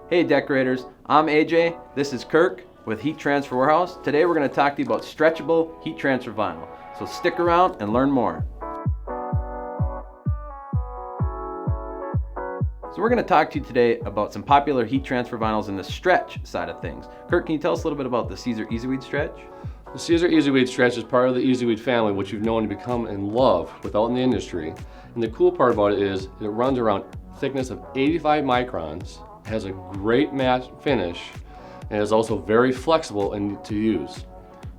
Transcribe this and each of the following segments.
Hey decorators, I'm AJ, this is Kirk with Heat Transfer Warehouse. Today we're going to talk to you about stretchable heat transfer vinyl. So stick around and learn more. So we're going to talk to you today about some popular heat transfer vinyls in the stretch side of things. Kirk, can you tell us a little bit about the Siser EasyWeed Stretch? The Siser EasyWeed Stretch is part of the EasyWeed family, which you've known to become in love with out in the industry. And the cool part about it is it runs around thickness of 85 microns, has a great matte finish, and is also very flexible and to use.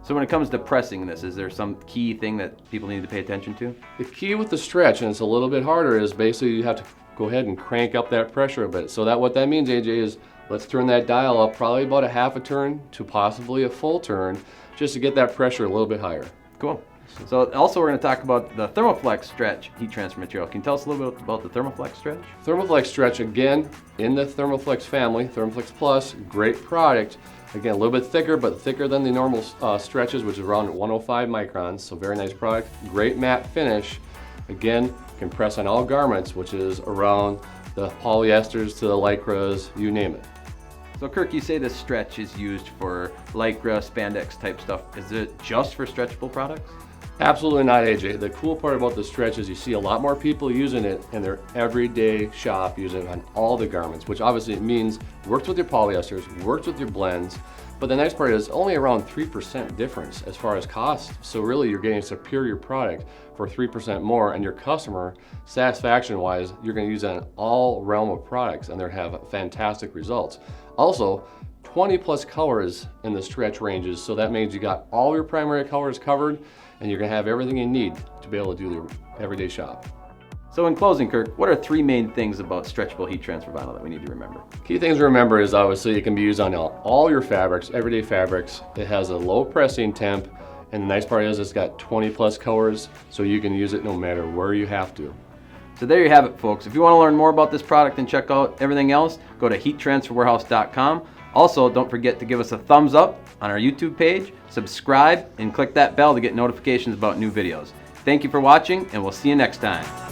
So when it comes to pressing this, is there some key thing that people need to pay attention to? The key with the stretch, and it's a little bit harder, is basically you have to go ahead and crank up that pressure a bit. So what that means, AJ, is let's turn that dial up probably about a half a turn to possibly a full turn, just to get that pressure a little bit higher. Cool. So also we're going to talk about the Thermoflex Stretch heat transfer material. Can you tell us a little bit about the Thermoflex Stretch? Thermoflex Stretch, again, in the Thermoflex family, Thermoflex Plus, great product. Again, a little bit thicker, but thicker than the normal stretches, which is around 105 microns, so very nice product. Great matte finish. Again, can press on all garments, which is around the polyesters to the lycras, you name it. So Kirk, you say this stretch is used for lycra, spandex type stuff. Is it just for stretchable products? Absolutely not, AJ. The cool part about the stretch is you see a lot more people using it in their everyday shop, using it on all the garments, which obviously means works with your polyesters, works with your blends, but the nice part is only around 3% difference as far as cost. So really you're getting a superior product for 3% more, and your customer satisfaction-wise, you're gonna use it on all realm of products and they'll have fantastic results. Also, 20 plus colors in the stretch ranges, so that means you got all your primary colors covered and you're gonna have everything you need to be able to do your everyday shop. So in closing, Kirk, what are three main things about stretchable heat transfer vinyl that we need to remember? Key things to remember is obviously it can be used on all your fabrics, everyday fabrics. It has a low pressing temp, and the nice part is it's got 20 plus colors, so you can use it no matter where you have to. So there you have it, folks. If you want to learn more about this product and check out everything else, go to heattransferwarehouse.com. Also, don't forget to give us a thumbs up on our YouTube page, subscribe, and click that bell to get notifications about new videos. Thank you for watching, and we'll see you next time.